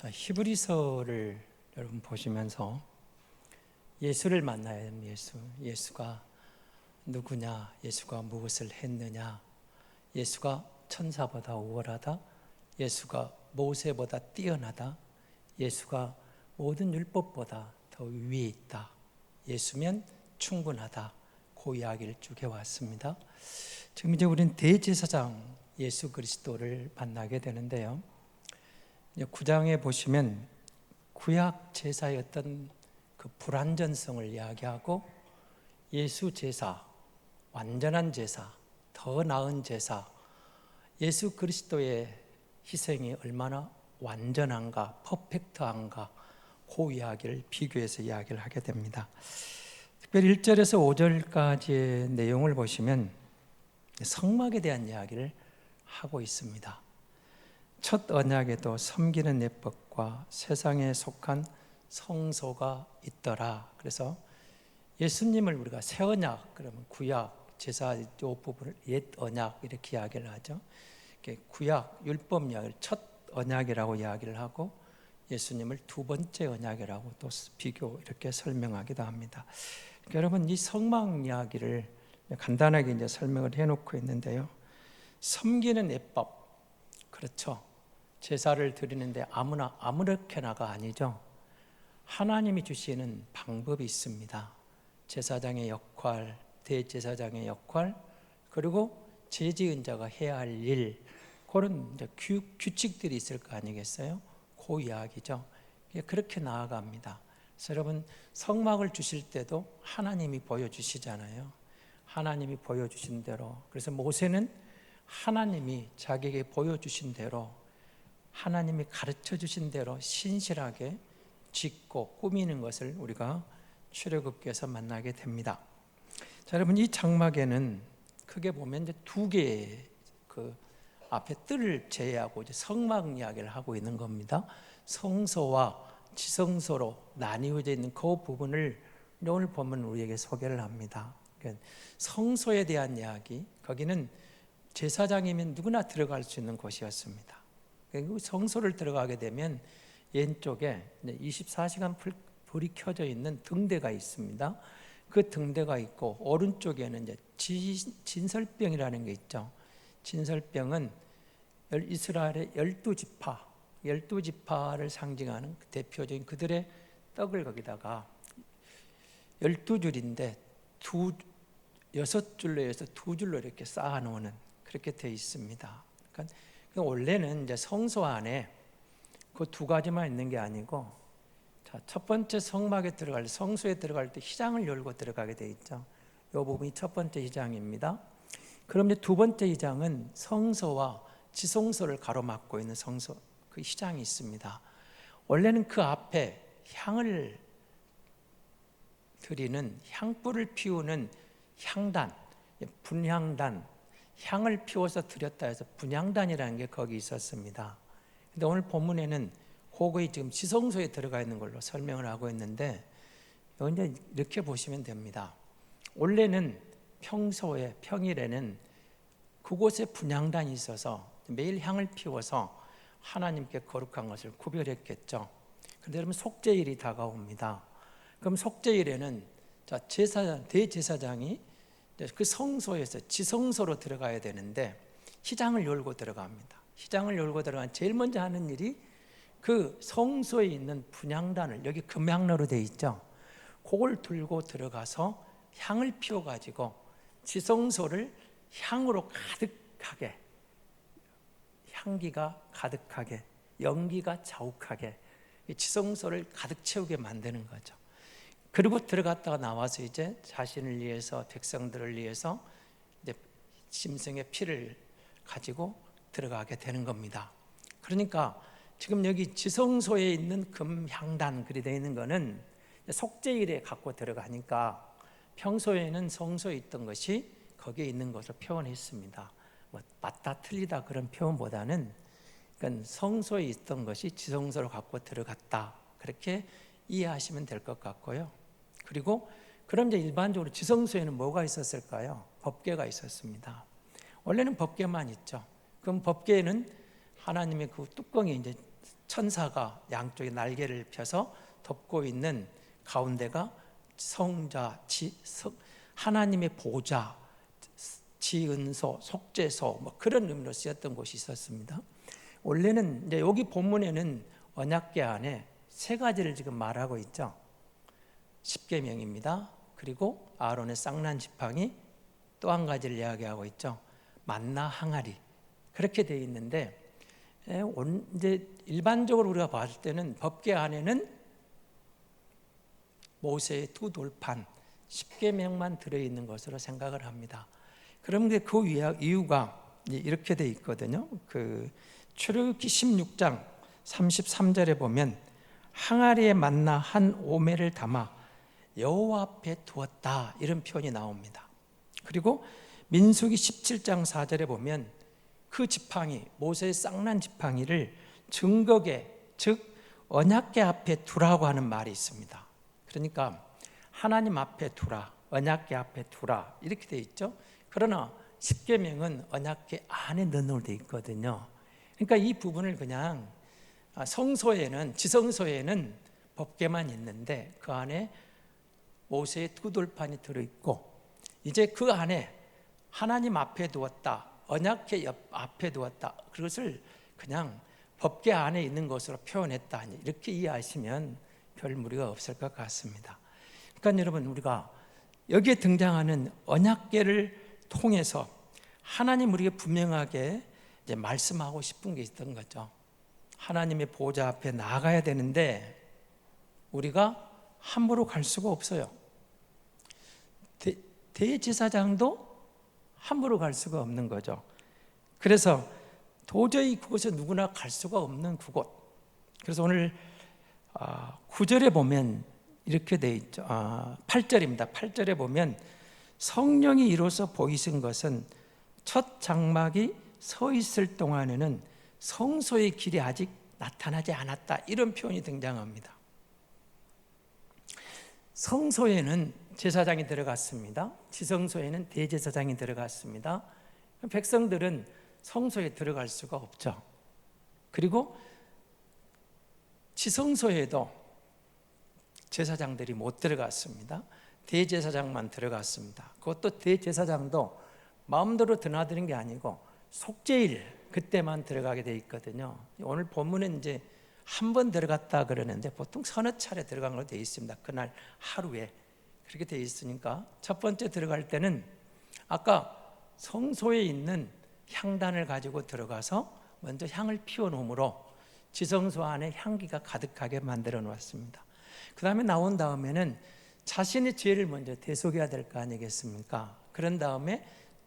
자, 히브리서를 여러분 보시면서 예수를 만나야 합니다. 예수가 누구냐? 예수가 무엇을 했느냐? 예수가 천사보다 우월하다? 예수가 모세보다 뛰어나다? 예수가 모든 율법보다 더 위에 있다? 예수면 충분하다? 그 이야기를 쭉 해왔습니다. 지금 이제 우리는 대제사장 예수 그리스도를 만나게 되는데요. 9장에 보시면 구약 제사였던 그 불완전성을 이야기하고 예수 제사, 완전한 제사, 더 나은 제사, 예수 그리스도의 희생이 얼마나 완전한가, 퍼펙트한가, 그 이야기를 비교해서 이야기를 하게 됩니다. 특별히 1절에서 5절까지의 내용을 보시면 성막에 대한 이야기를 하고 있습니다. 첫 언약에도 섬기는 예법과 세상에 속한 성소가 있더라. 그래서 예수님을 우리가 새 언약, 그러면 구약, 제사 이 부분을 옛 언약 이렇게 이야기를 하죠. 구약, 율법 이야기를 첫 언약이라고 이야기를 하고 예수님을 두 번째 언약이라고 또 비교 이렇게 설명하기도 합니다. 그러니까 여러분 이 성막 이야기를 간단하게 이제 설명을 해놓고 있는데요. 섬기는 예법, 그렇죠. 제사를 드리는데 아무렇게나가 아니죠. 하나님이 주시는 방법이 있습니다. 제사장의 역할, 대제사장의 역할, 그리고 제지은자가 해야 할 일, 그런 이제 규칙들이 있을 거 아니겠어요? 그 이야기죠. 그렇게 나아갑니다. 그래서 여러분 성막을 주실 때도 하나님이 보여주시잖아요. 하나님이 보여주신 대로. 그래서 모세는 하나님이 자기에게 보여주신 대로, 하나님이 가르쳐 주신 대로 신실하게 짓고 꾸미는 것을 우리가 출애굽기에서 만나게 됩니다. 자, 여러분 이 장막에는 크게 보면 이제 두 개의 그 앞에 뜰을 제외하고 이제 성막 이야기를 하고 있는 겁니다. 성소와 지성소로 나뉘어져 있는 그 부분을 오늘 보면 우리에게 소개를 합니다. 그러니까 성소에 대한 이야기, 거기는 제사장이면 누구나 들어갈 수 있는 곳이었습니다. 성소를 들어가게 되면 왼쪽에 24시간 불이 켜져 있는 등대가 있습니다. 그 등대가 있고 오른쪽에는 이제 진설병이라는 게 있죠. 진설병은 이스라엘의 12지파를 상징하는 대표적인 그들의 떡을 거기다가 12줄인데 6줄로 해서 2줄로 이렇게 쌓아놓는 그렇게 되어 있습니다. 그러니까 원래는 이제 성소 안에 그 두 가지만 있는 게 아니고, 자, 첫 번째 성막에 들어갈 때, 성소에 들어갈 때 휘장을 열고 들어가게 돼 있죠. 이 부분이 첫 번째 휘장입니다. 그럼 이제 두 번째 휘장은 성소와 지성소를 가로막고 있는 성소, 그 휘장이 있습니다. 원래는 그 앞에 향을 드리는, 향불을 피우는 향단, 분향단, 향을 피워서 드렸다 해서 분향단이라는 게 거기 있었습니다. 근데 오늘 본문에는 그거의 지금 지성소에 들어가 있는 걸로 설명을 하고 있는데, 이제 이렇게 보시면 됩니다. 원래는 평일에는 그곳에 분향단이 있어서 매일 향을 피워서 하나님께 거룩한 것을 구별했겠죠. 그런데 여러분 속죄일이 다가옵니다. 그럼 속죄일에는 대제사장이 그 성소에서 지성소로 들어가야 되는데 휘장을 열고 들어갑니다. 휘장을 열고 들어간 제일 먼저 하는 일이 그 성소에 있는 분향단을, 여기 금향로로 되어 있죠. 그걸 들고 들어가서 향을 피워가지고 지성소를 향으로 가득하게, 향기가 가득하게, 연기가 자욱하게 지성소를 가득 채우게 만드는 거죠. 그리고 들어갔다가 나와서 이제 자신을 위해서, 백성들을 위해서 이제 짐승의 피를 가지고 들어가게 되는 겁니다. 그러니까 지금 여기 지성소에 있는 금향단 그리 되어 있는 거는 속죄일에 갖고 들어가니까 평소에는 성소에 있던 것이 거기에 있는 것을 표현했습니다. 뭐 맞다 틀리다 그런 표현보다는 그러니까 성소에 있던 것이 지성소로 갖고 들어갔다, 그렇게 이해하시면 될 것 같고요. 그리고 그럼 이제 일반적으로 지성소에는 뭐가 있었을까요? 법궤가 있었습니다. 원래는 법궤만 있죠. 그럼 법궤에는 하나님의 그 뚜껑이 이제 천사가 양쪽에 날개를 펴서 덮고 있는 가운데가 성자, 하나님의 보좌, 지은소, 속죄소 뭐 그런 의미로 쓰였던 곳이 있었습니다. 원래는 이제 여기 본문에는 언약궤 안에 세 가지를 지금 말하고 있죠. 십계명입니다. 그리고 아론의 쌍난 지팡이, 또 한 가지를 이야기하고 있죠. 만나 항아리. 그렇게 되어 있는데 이제 일반적으로 우리가 봤을 때는 법궤 안에는 모세의 두 돌판, 십계명만 들어있는 것으로 생각을 합니다. 그런데 그 이유가 이렇게 되어 있거든요. 그 출애굽기 16장 33절에 보면 항아리에 만나 한 오매를 담아 여호와 앞에 두었다, 이런 표현이 나옵니다. 그리고 민수기 17장 4절에 보면 그 지팡이, 모세의 쌍난 지팡이를 증거궤, 즉 언약궤 앞에 두라고 하는 말이 있습니다. 그러니까 하나님 앞에 두라, 언약궤 앞에 두라, 이렇게 돼 있죠. 그러나 십계명은 언약궤 안에 넣어 돼 있거든요. 그러니까 이 부분을 그냥 성소에는, 지성소에는 법궤만 있는데 그 안에 모세의 두 돌판이 들어있고, 이제 그 안에 하나님 앞에 두었다, 언약궤 앞에 두었다, 그것을 그냥 법궤 안에 있는 것으로 표현했다, 이렇게 이해하시면 별 무리가 없을 것 같습니다. 그러니까 여러분, 우리가 여기에 등장하는 언약궤를 통해서 하나님 우리에게 분명하게 이제 말씀하고 싶은 게 있던 거죠. 하나님의 보좌 앞에 나가야 되는데 우리가 함부로 갈 수가 없어요. 대제사장도 함부로 갈 수가 없는 거죠. 그래서 도저히 그곳에 누구나 갈 수가 없는 그곳. 그래서 오늘 9절에 보면 이렇게 돼 있죠. 8절입니다. 8절에 보면 성령이 이로써 보이신 것은 첫 장막이 서 있을 동안에는 성소의 길이 아직 나타나지 않았다, 이런 표현이 등장합니다. 성소에는 제사장이 들어갔습니다. 지성소에는 대제사장이 들어갔습니다. 백성들은 성소에 들어갈 수가 없죠. 그리고 지성소에도 제사장들이 못 들어갔습니다. 대제사장만 들어갔습니다. 그것도 대제사장도 마음대로 드나드는 게 아니고 속죄일 그때만 들어가게 돼 있거든요. 오늘 본문은 이제 한 번 들어갔다 그러는데 보통 서너 차례 들어간 걸로 돼 있습니다. 그날 하루에 그렇게 돼 있으니까 첫 번째 들어갈 때는 아까 성소에 있는 향단을 가지고 들어가서 먼저 향을 피워 놓음으로 지성소 안에 향기가 가득하게 만들어 놓았습니다. 그 다음에 나온 다음에는 자신의 죄를 먼저 대속해야 될 거 아니겠습니까? 그런 다음에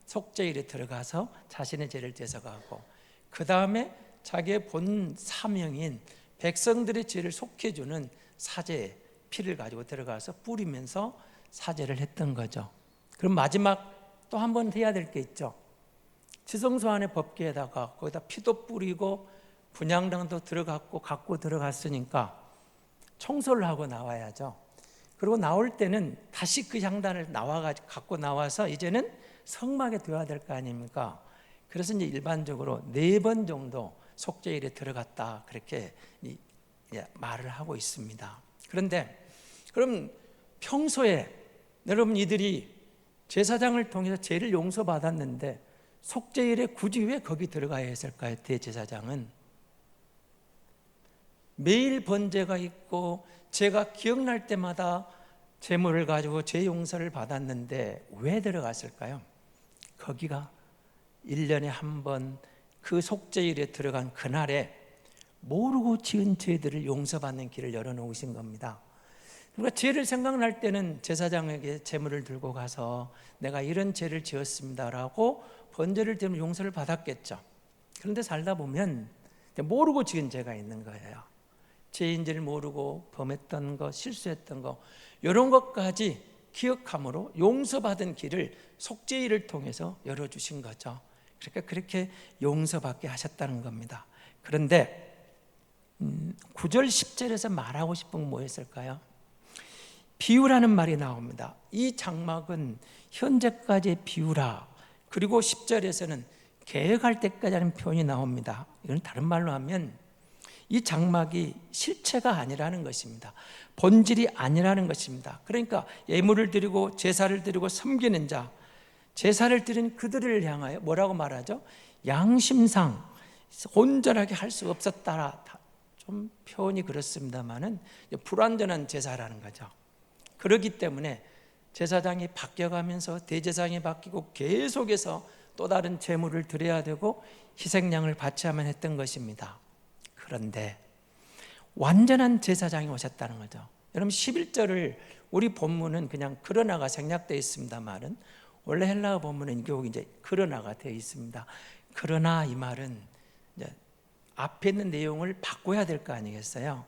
속죄일에 들어가서 자신의 죄를 대속하고, 그 다음에 자기의 본 사명인 백성들의 죄를 속해주는 사제 피를 가지고 들어가서 뿌리면서 사제를 했던 거죠. 그럼 마지막 또 한 번 해야 될 게 있죠. 지성소 안에 법궤에다가 거기다 피도 뿌리고 분향당도 들어갔고 갖고 들어갔으니까 청소를 하고 나와야죠. 그리고 나올 때는 다시 그 향단을 갖고 나와서 이제는 성막에 둬야 될 거 아닙니까? 그래서 이제 일반적으로 4번 정도 속죄일에 들어갔다, 그렇게 말을 하고 있습니다. 그런데 그럼 평소에 여러분 이들이 제사장을 통해서 죄를 용서받았는데 속죄일에 굳이 왜 거기 들어가야 했을까요? 대제사장은 매일 번제가 있고 제가 기억날 때마다 제물을 가지고 죄 용서를 받았는데 왜 들어갔을까요? 거기가 1년에 한 번 그 속죄일에 들어간 그날에 모르고 지은 죄들을 용서받는 길을 열어놓으신 겁니다. 우리가 죄를 생각날 때는 제사장에게 제물을 들고 가서 내가 이런 죄를 지었습니다라고 번제를 드리면 용서를 받았겠죠. 그런데 살다 보면 모르고 지은 죄가 있는 거예요. 죄인지를 모르고 범했던 거, 실수했던 거, 이런 것까지 기억함으로 용서받은 길을 속죄일을 통해서 열어주신 거죠. 그러니까 그렇게 용서받게 하셨다는 겁니다. 그런데 9절 10절에서 말하고 싶은 건 뭐였을까요? 비유라는 말이 나옵니다. 이 장막은 현재까지의 비유라. 그리고 10절에서는 계획할 때까지 하는 표현이 나옵니다. 이건 다른 말로 하면 이 장막이 실체가 아니라는 것입니다. 본질이 아니라는 것입니다. 그러니까 예물을 드리고 제사를 드리고 섬기는 자, 제사를 드린 그들을 향하여 뭐라고 말하죠? 양심상 온전하게 할 수 없었다라. 좀 표현이 그렇습니다만은 불완전한 제사라는 거죠. 그렇기 때문에 제사장이 바뀌어가면서 대제사장이 바뀌고 계속해서 또 다른 제물을 드려야 되고 희생양을 바쳐야만 했던 것입니다. 그런데 완전한 제사장이 오셨다는 거죠. 여러분 11절을 우리 본문은 그냥 그러나가 생략되어 있습니다만은 원래 헬라어 본문은 결국 이제 그러나가 되어 있습니다. 그러나 이 말은 이제 앞에 있는 내용을 바꿔야 될 거 아니겠어요?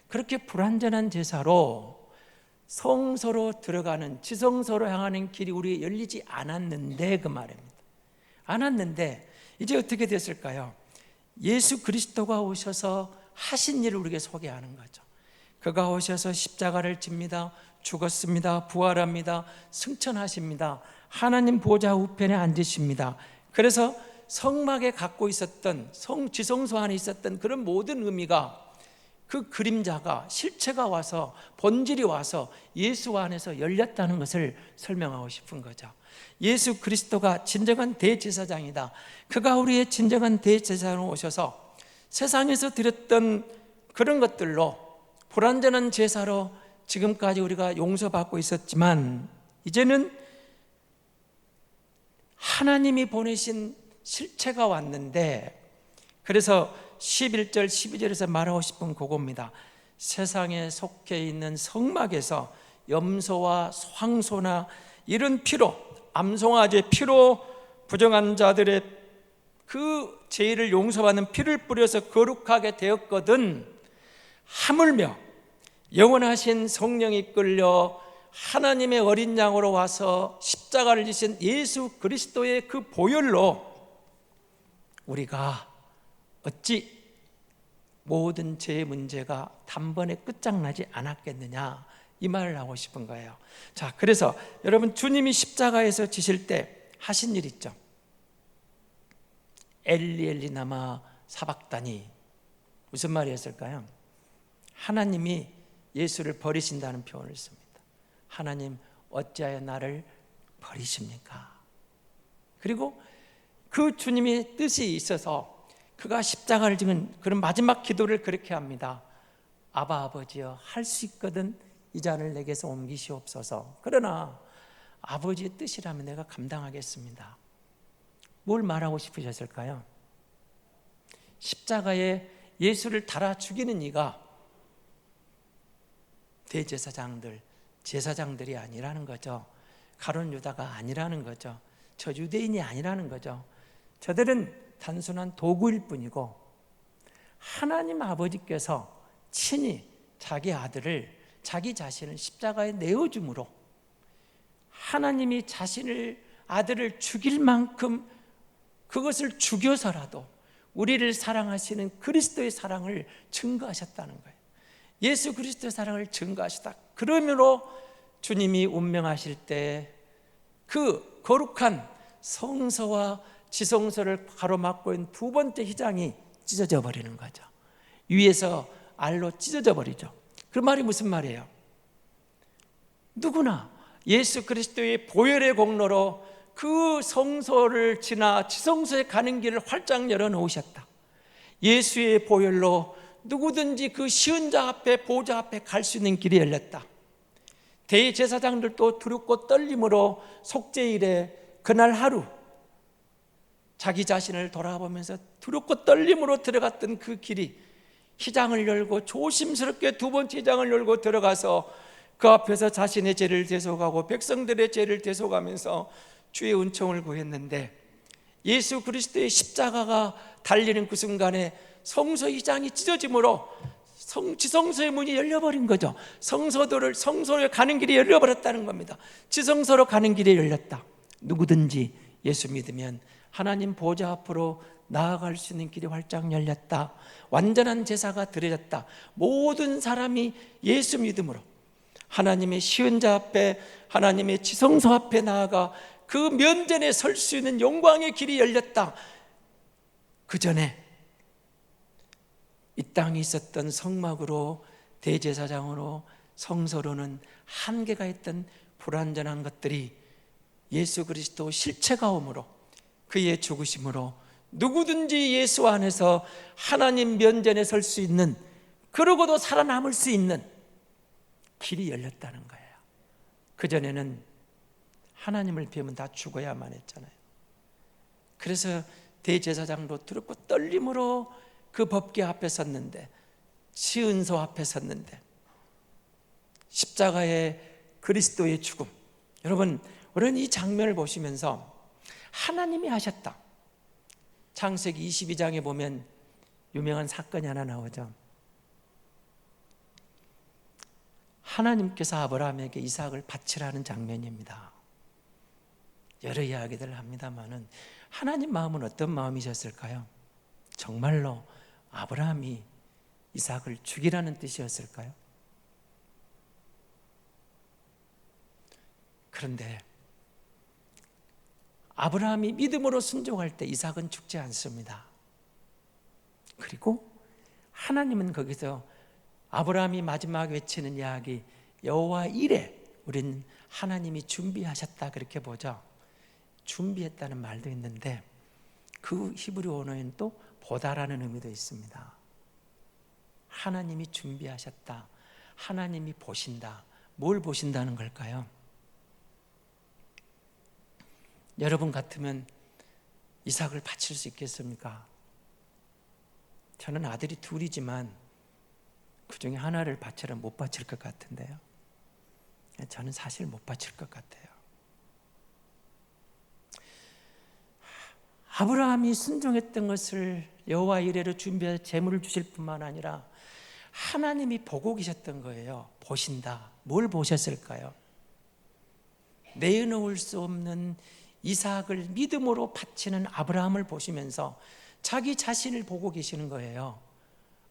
그렇게 불완전한 제사로 성소로 들어가는 지성소로 향하는 길이 우리에 열리지 않았는데 그 말입니다. 않았는데 이제 어떻게 됐을까요? 예수 그리스도가 오셔서 하신 일을 우리에게 소개하는 거죠. 그가 오셔서 십자가를 집니다. 죽었습니다. 부활합니다. 승천하십니다. 하나님 보좌 우편에 앉으십니다. 그래서 성막에 갖고 있었던 지성소 안에 있었던 그런 모든 의미가 그 그림자가 실체가 와서 본질이 와서 예수 안에서 열렸다는 것을 설명하고 싶은 거죠. 예수 그리스도가 진정한 대제사장이다. 그가 우리의 진정한 대제사장으로 오셔서 세상에서 드렸던 그런 것들로 불완전한 제사로 지금까지 우리가 용서받고 있었지만 이제는 하나님이 보내신 실체가 왔는데, 그래서 11절 12절에서 말하고 싶은 그겁니다. 세상에 속해 있는 성막에서 염소와 황소나 이런 피로, 암송아지의 피로 부정한 자들의 그 죄를 용서받는 피를 뿌려서 거룩하게 되었거든 하물며 영원하신 성령이 끌려 하나님의 어린 양으로 와서 십자가를 지신 예수 그리스도의 그 보혈로 우리가 어찌 모든 죄의 문제가 단번에 끝장나지 않았겠느냐, 이 말을 하고 싶은 거예요. 자, 그래서 여러분 주님이 십자가에서 지실 때 하신 일 있죠. 엘리 엘리 나마 사박다니, 무슨 말이었을까요? 하나님이 예수를 버리신다는 표현을 씁니다. 하나님 어찌하여 나를 버리십니까? 그리고 그 주님의 뜻이 있어서 그가 십자가를 지은 그런 마지막 기도를 그렇게 합니다. 아바 아버지여, 할 수 있거든 이 잔을 내게서 옮기시옵소서. 그러나 아버지의 뜻이라면 내가 감당하겠습니다. 뭘 말하고 싶으셨을까요? 십자가에 예수를 달아 죽이는 이가 대제사장들, 제사장들이 아니라는 거죠. 가룟 유다가 아니라는 거죠. 저 유대인이 아니라는 거죠. 저들은 단순한 도구일 뿐이고 하나님 아버지께서 친히 자기 아들을, 자기 자신을 십자가에 내어줌으로 하나님이 아들을 죽일 만큼 그것을 죽여서라도 우리를 사랑하시는 그리스도의 사랑을 증거하셨다는 거예요. 예수 그리스도의 사랑을 증거하시다. 그러므로 주님이 운명하실 때 그 거룩한 성소와 지성소를 가로막고 있는 두 번째 휘장이 찢어져 버리는 거죠. 위에서 알로 찢어져 버리죠. 그 말이 무슨 말이에요? 누구나 예수 그리스도의 보혈의 공로로 그 성소를 지나 지성소에 가는 길을 활짝 열어놓으셨다. 예수의 보혈로 누구든지 그 시은 자 앞에, 보좌 앞에 갈 수 있는 길이 열렸다. 대제사장들도 두렵고 떨림으로 속죄일에 그날 하루 자기 자신을 돌아보면서 두렵고 떨림으로 들어갔던 그 길이 휘장을 열고 조심스럽게 두 번째 휘장을 열고 들어가서 그 앞에서 자신의 죄를 대속하고 백성들의 죄를 대속하면서 주의 은총을 구했는데, 예수 그리스도의 십자가가 달리는 그 순간에 성소 휘장이 찢어짐으로 지성소의 문이 열려버린 거죠. 성소에 가는 길이 열려버렸다는 겁니다. 지성소로 가는 길이 열렸다. 누구든지 예수 믿으면 하나님 보좌 앞으로 나아갈 수 있는 길이 활짝 열렸다. 완전한 제사가 드려졌다. 모든 사람이 예수 믿음으로 하나님의 시은 자 앞에, 하나님의 지성소 앞에 나아가 그 면전에 설 수 있는 영광의 길이 열렸다. 그 전에 이 땅에 있었던 성막으로, 대제사장으로, 성소로는 한계가 있던 불완전한 것들이 예수 그리스도 실체가 오므로, 그의 죽으심으로 누구든지 예수 안에서 하나님 면전에 설 수 있는, 그러고도 살아남을 수 있는 길이 열렸다는 거예요. 그전에는 하나님을 비우면 다 죽어야만 했잖아요. 그래서 대제사장도 두렵고 떨림으로 그 법궤 앞에 섰는데, 시은소 앞에 섰는데, 십자가의 그리스도의 죽음, 여러분 우리는 이 장면을 보시면서 하나님이 하셨다. 창세기 22장에 보면 유명한 사건이 하나 나오죠. 하나님께서 아브라함에게 이삭을 바치라는 장면입니다. 여러 이야기들을 합니다마는 하나님 마음은 어떤 마음이셨을까요? 정말로 아브라함이 이삭을 죽이라는 뜻이었을까요? 그런데 아브라함이 믿음으로 순종할 때 이삭은 죽지 않습니다. 그리고 하나님은 거기서 아브라함이 마지막 외치는 이야기, 여호와 이레, 우리는 하나님이 준비하셨다 그렇게 보죠. 준비했다는 말도 있는데 그 히브리 언어에는 또 보다라는 의미도 있습니다. 하나님이 준비하셨다, 하나님이 보신다. 뭘 보신다는 걸까요? 여러분 같으면 이삭을 바칠 수 있겠습니까? 저는 아들이 둘이지만 그 중에 하나를 바치라 못 바칠 것 같은데요. 저는 사실 못 바칠 것 같아요. 아브라함이 순종했던 것을 여호와 이레로 준비해서 제물을 주실 뿐만 아니라 하나님이 보고 계셨던 거예요. 보신다. 뭘 보셨을까요? 내어놓을 수 없는 이삭을 믿음으로 바치는 아브라함을 보시면서 자기 자신을 보고 계시는 거예요.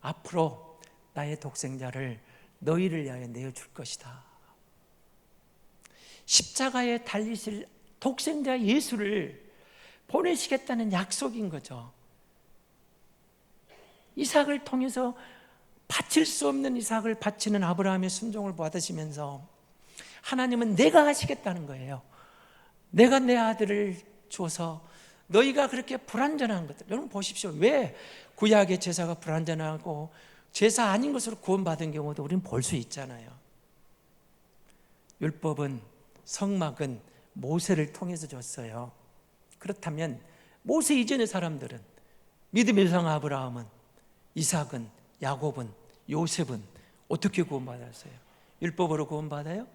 앞으로 나의 독생자를 너희를 위하여 내어줄 것이다. 십자가에 달리실 독생자 예수를 보내시겠다는 약속인 거죠. 이삭을 통해서 바칠 수 없는 이삭을 바치는 아브라함의 순종을 받으시면서 하나님은 내가 하시겠다는 거예요. 내가 내 아들을 줘서 너희가 그렇게 불완전한 것들, 여러분 보십시오. 왜 구약의 제사가 불완전하고 제사 아닌 것으로 구원받은 경우도 우리는 볼 수 있잖아요. 율법은, 성막은 모세를 통해서 줬어요. 그렇다면 모세 이전의 사람들은, 믿음의 성 아브라함은, 이삭은, 야곱은, 요셉은 어떻게 구원받았어요? 율법으로 구원받아요?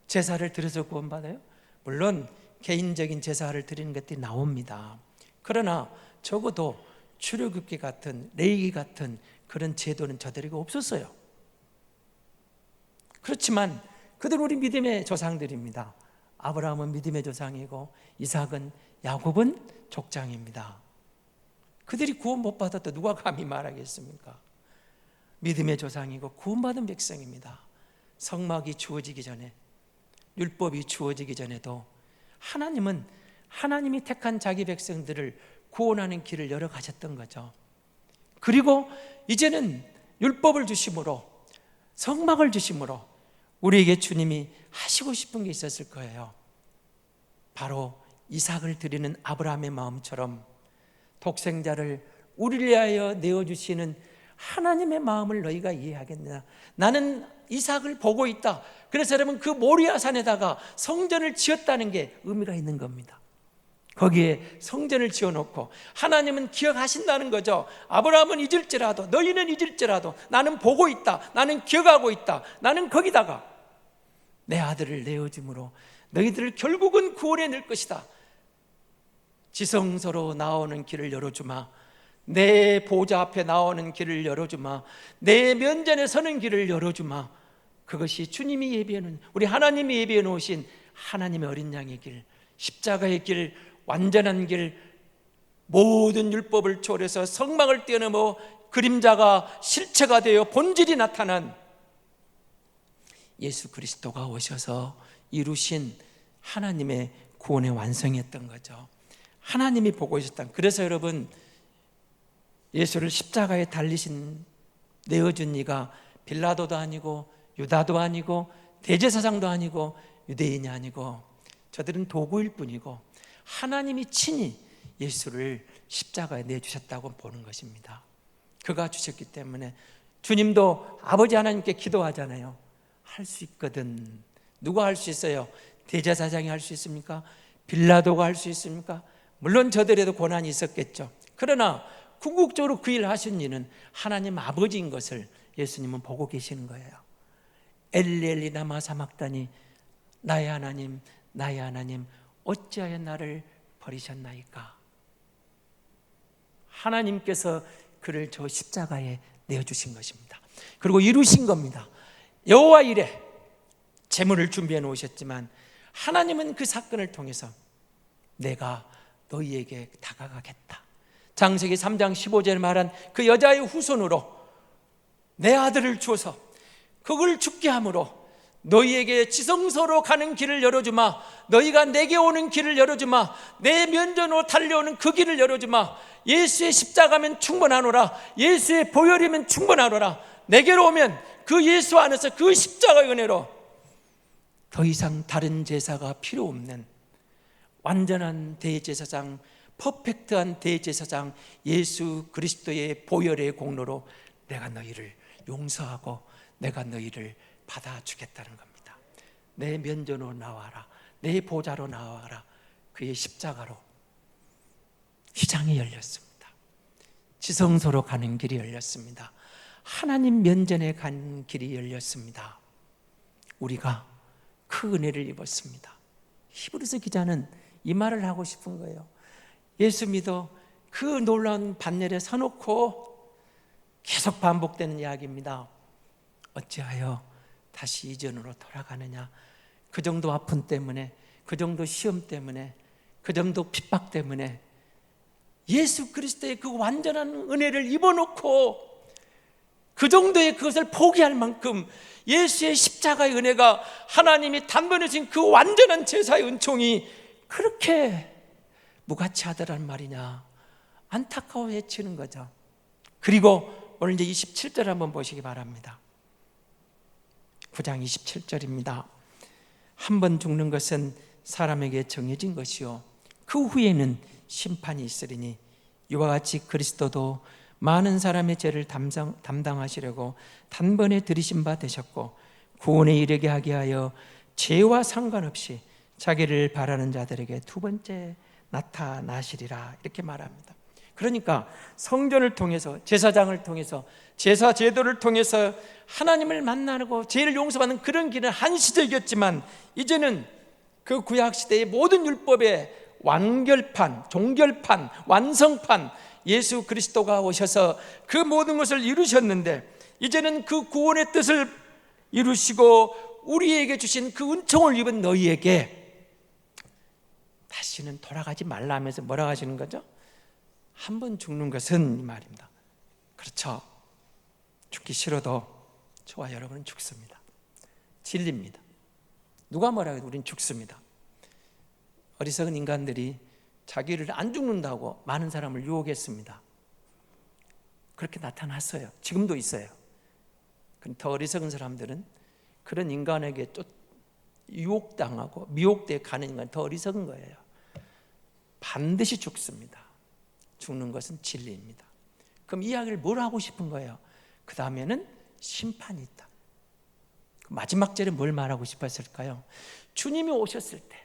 제사를 드려서 구원받아요? 물론 개인적인 제사를 드리는 것들이 나옵니다. 그러나 적어도 출애굽기 같은, 레위기 같은 그런 제도는 저들에게 없었어요. 그렇지만 그들은 우리 믿음의 조상들입니다. 아브라함은 믿음의 조상이고 이삭은, 야곱은 족장입니다. 그들이 구원 못 받았다 누가 감히 말하겠습니까? 믿음의 조상이고 구원받은 백성입니다. 성막이 주어지기 전에, 율법이 주어지기 전에도 하나님은 하나님이 택한 자기 백성들을 구원하는 길을 열어가셨던 거죠. 그리고 이제는 율법을 주심으로, 성막을 주심으로 우리에게 주님이 하시고 싶은 게 있었을 거예요. 바로 이삭을 드리는 아브라함의 마음처럼 독생자를 우리를 위하여 내어주시는 하나님의 마음을 너희가 이해하겠느냐. 나는 이삭을 보고 있다. 그래서 여러분 그 모리아 산에다가 성전을 지었다는 게 의미가 있는 겁니다. 거기에 성전을 지어놓고 하나님은 기억하신다는 거죠. 아브라함은 잊을지라도, 너희는 잊을지라도 나는 보고 있다, 나는 기억하고 있다, 나는 거기다가 내 아들을 내어줌으로 너희들을 결국은 구원해 낼 것이다. 지성소로 나오는 길을 열어주마. 내 보좌 앞에 나오는 길을 열어주마. 내 면전에 서는 길을 열어주마. 그것이 주님이 예비해 놓은, 우리 하나님이 예비해 놓으신 하나님의 어린 양의 길, 십자가의 길, 완전한 길, 모든 율법을 초월해서 성막을 뛰어넘어 그림자가 실체가 되어 본질이 나타난 예수 그리스도가 오셔서 이루신 하나님의 구원의 완성이었던 거죠. 하나님이 보고 있었다. 그래서 여러분 예수를 십자가에 달리신 내어준 이가 빌라도도 아니고 유다도 아니고 대제사장도 아니고 유대인이 아니고 저들은 도구일 뿐이고 하나님이 친히 예수를 십자가에 내주셨다고 보는 것입니다. 그가 주셨기 때문에 주님도 아버지 하나님께 기도하잖아요. 할 수 있거든. 누가 할 수 있어요? 대제사장이 할 수 있습니까? 빌라도가 할 수 있습니까? 물론 저들에도 고난이 있었겠죠. 그러나 궁극적으로 그 일을 하신 이는 하나님 아버지인 것을 예수님은 보고 계시는 거예요. 엘리 라마 사막다니, 나의 하나님 나의 하나님 어찌하여 나를 버리셨나이까. 하나님께서 그를 저 십자가에 내어주신 것입니다. 그리고 이루신 겁니다. 여호와 이레, 제물을 준비해 놓으셨지만 하나님은 그 사건을 통해서 내가 너희에게 다가가겠다. 창세기 3장 15절에 말한 그 여자의 후손으로 내 아들을 주어서 그걸 죽게 함으로 너희에게 지성소로 가는 길을 열어주마. 너희가 내게 오는 길을 열어주마. 내 면전으로 달려오는 그 길을 열어주마. 예수의 십자가면 충분하노라. 예수의 보혈이면 충분하노라. 내게로 오면 그 예수 안에서 그 십자가의 은혜로 더 이상 다른 제사가 필요 없는 완전한 대제사장, 퍼펙트한 대제사장 예수 그리스도의 보혈의 공로로 내가 너희를 용서하고 내가 너희를 받아주겠다는 겁니다. 내 면전으로 나와라. 내 보좌로 나와라. 그의 십자가로 휘장이 열렸습니다. 지성소로 가는 길이 열렸습니다. 하나님 면전에 간 길이 열렸습니다. 우리가 그 은혜를 입었습니다. 히브리서 기자는 이 말을 하고 싶은 거예요. 예수 믿어 그 놀라운 반열에 서놓고 계속 반복되는 이야기입니다. 어찌하여 다시 이전으로 돌아가느냐. 그 정도 아픔 때문에, 그 정도 시험 때문에, 그 정도 핍박 때문에 예수 그리스도의 그 완전한 은혜를 입어놓고 그 정도의 그것을 포기할 만큼 예수의 십자가의 은혜가 하나님이 단번에 주신 그 완전한 제사의 은총이 그렇게 무가치하더란 말이냐. 안타까워해치는 거죠. 그리고 오늘 이제 27절 한번 보시기 바랍니다. 9장 27절입니다. 한 번 죽는 것은 사람에게 정해진 것이요 그 후에는 심판이 있으리니 이와 같이 그리스도도 많은 사람의 죄를 담당하시려고 단번에 들이신 바 되셨고 구원에 이르게 하게 하여 죄와 상관없이 자기를 바라는 자들에게 두 번째 나타나시리라. 이렇게 말합니다. 그러니까 성전을 통해서, 제사장을 통해서, 제사 제도를 통해서 하나님을 만나고 죄를 용서받는 그런 길은 한시적이었지만 이제는 그 구약시대의 모든 율법의 완결판, 종결판, 완성판 예수 그리스도가 오셔서 그 모든 것을 이루셨는데 이제는 그 구원의 뜻을 이루시고 우리에게 주신 그 은총을 입은 너희에게 다시는 돌아가지 말라 하면서 뭐라고 하시는 거죠? 한 번 죽는 것은 이 말입니다. 그렇죠. 죽기 싫어도 저와 여러분은 죽습니다. 진리입니다. 누가 뭐라 해도 우린 죽습니다. 어리석은 인간들이 자기를 안 죽는다고 많은 사람을 유혹했습니다. 그렇게 나타났어요. 지금도 있어요. 더 어리석은 사람들은 그런 인간에게 유혹당하고 미혹되어 가는 인간이 더 어리석은 거예요. 반드시 죽습니다. 죽는 것은 진리입니다. 그럼 이 이야기를 뭘 하고 싶은 거예요? 그 다음에는 심판이 있다. 마지막 절에 뭘 말하고 싶었을까요? 주님이 오셨을 때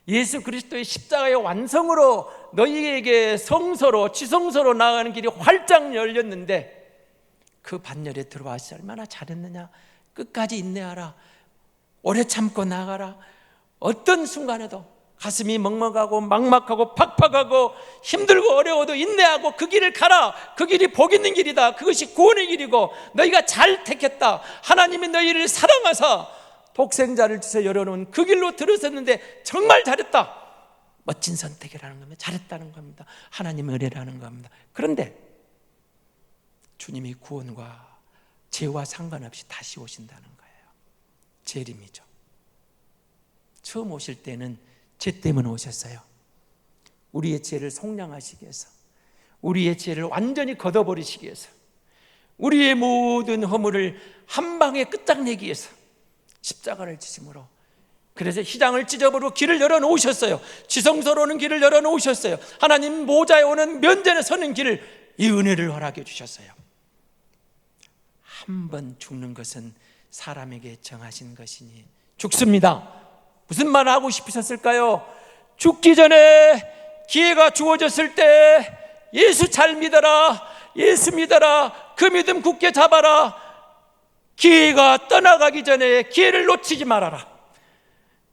예수 그리스도의 십자가의 완성으로 너희에게 성소로, 지성소로 나아가는 길이 활짝 열렸는데 그 반열에 들어와서 얼마나 잘했느냐. 끝까지 인내하라. 오래 참고 나가라. 어떤 순간에도 가슴이 먹먹하고 막막하고 팍팍하고 힘들고 어려워도 인내하고 그 길을 가라. 그 길이 복 있는 길이다. 그것이 구원의 길이고 너희가 잘 택했다. 하나님이 너희를 사랑하사 독생자를 주셔 열어놓은 그 길로 들어섰는데 정말 잘했다. 멋진 선택이라는 겁니다. 잘했다는 겁니다. 하나님의 은혜라는 겁니다. 그런데 주님이 구원과 죄와 상관없이 다시 오신다는 거예요. 재림이죠. 처음 오실 때는 죄 때문에 오셨어요. 우리의 죄를 속량하시기 위해서, 우리의 죄를 완전히 걷어버리시기 위해서, 우리의 모든 허물을 한 방에 끝장내기 위해서 십자가를 지심으로, 그래서 휘장을 찢어버리고 길을 열어놓으셨어요. 지성소로 오는 길을 열어놓으셨어요. 하나님 모자에 오는 면전에 서는 길을, 이 은혜를 허락해 주셨어요. 한 번 죽는 것은 사람에게 정하신 것이니 죽습니다. 무슨 말 하고 싶으셨을까요? 죽기 전에 기회가 주어졌을 때 예수 잘 믿어라, 예수 믿어라, 그 믿음 굳게 잡아라. 기회가 떠나가기 전에 기회를 놓치지 말아라.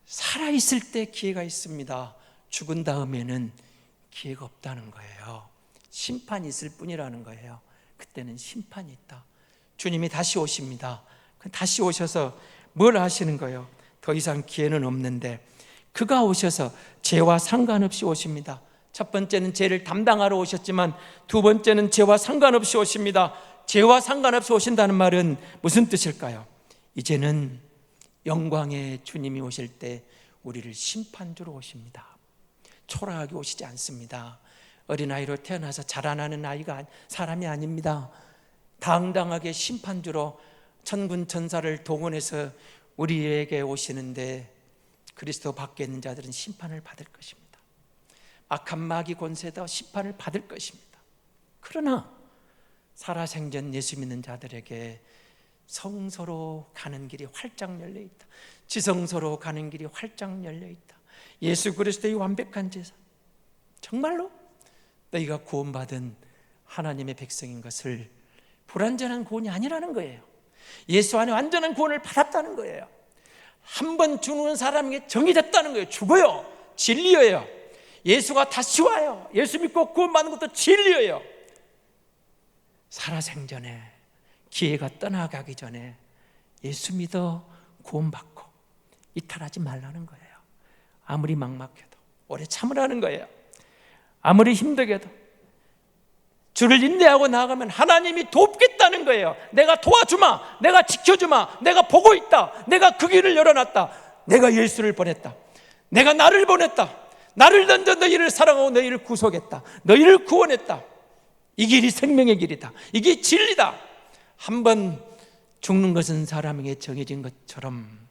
살아있을 때 기회가 있습니다. 죽은 다음에는 기회가 없다는 거예요. 심판이 있을 뿐이라는 거예요. 그때는 심판이 있다. 주님이 다시 오십니다. 다시 오셔서 뭘 하시는 거예요? 더 이상 기회는 없는데 그가 오셔서 죄와 상관없이 오십니다. 첫 번째는 죄를 담당하러 오셨지만 두 번째는 죄와 상관없이 오십니다. 죄와 상관없이 오신다는 말은 무슨 뜻일까요? 이제는 영광의 주님이 오실 때 우리를 심판주로 오십니다. 초라하게 오시지 않습니다. 어린아이로 태어나서 자라나는 아이가 사람이 아닙니다. 당당하게 심판주로 천군 천사를 동원해서 우리에게 오시는데 그리스도 밖에 있는 자들은 심판을 받을 것입니다. 악한 마귀 권세도 심판을 받을 것입니다. 그러나 살아생전 예수 믿는 자들에게 성소로 가는 길이 활짝 열려 있다. 지성소로 가는 길이 활짝 열려 있다. 예수 그리스도의 완벽한 제사, 정말로 너희가 구원받은 하나님의 백성인 것을 불완전한 구원이 아니라는 거예요. 예수 안에 완전한 구원을 받았다는 거예요. 한 번 죽는 사람에게 정의됐다는 거예요. 죽어요. 진리예요. 예수가 다시 와요. 예수 믿고 구원받는 것도 진리예요. 살아생전에 기회가 떠나가기 전에 예수 믿어 구원받고 이탈하지 말라는 거예요. 아무리 막막해도 오래 참으라는 거예요. 아무리 힘들게도 주를 인내하고 나아가면 하나님이 돕겠다는 거예요. 내가 도와주마, 내가 지켜주마, 내가 보고 있다, 내가 그 길을 열어놨다, 내가 예수를 보냈다, 내가 나를 보냈다, 나를 던져 너희를 사랑하고 너희를 구속했다, 너희를 구원했다. 이 길이 생명의 길이다, 이게 진리다. 한 번 죽는 것은 사람에게 정해진 것처럼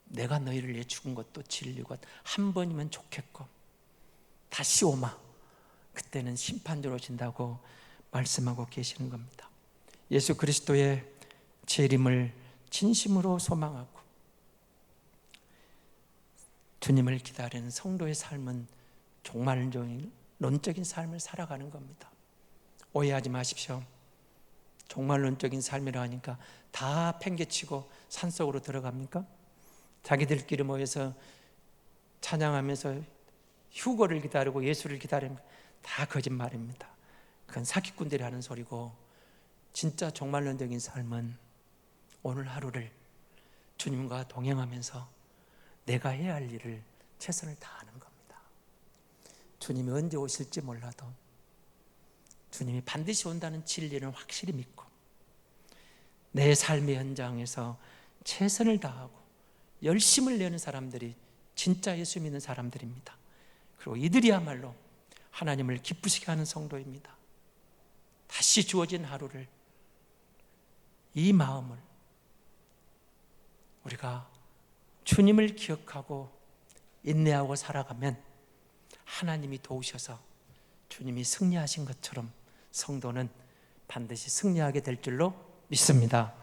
내가 너희를 위해 죽은 것도 진리고 한 번이면 좋겠고 다시 오마, 그때는 심판주로 오신다고 말씀하고 계시는 겁니다. 예수 그리스도의 재림을 진심으로 소망하고 주님을 기다리는 성도의 삶은 종말론적인 삶을 살아가는 겁니다. 오해하지 마십시오. 종말론적인 삶이라 하니까 다 팽개치고 산속으로 들어갑니까? 자기들끼리 모여서 찬양하면서 휴거를 기다리고 예수를 기다리는 다 거짓말입니다. 그건 사기꾼들이 하는 소리고, 진짜 종말론적인 삶은 오늘 하루를 주님과 동행하면서 내가 해야 할 일을 최선을 다하는 겁니다. 주님이 언제 오실지 몰라도 주님이 반드시 온다는 진리는 확실히 믿고 내 삶의 현장에서 최선을 다하고 열심을 내는 사람들이 진짜 예수 믿는 사람들입니다. 그리고 이들이야말로 하나님을 기쁘시게 하는 성도입니다. 다시 주어진 하루를, 이 마음을 우리가 주님을 기억하고 인내하고 살아가면 하나님이 도우셔서 주님이 승리하신 것처럼 성도는 반드시 승리하게 될 줄로 믿습니다.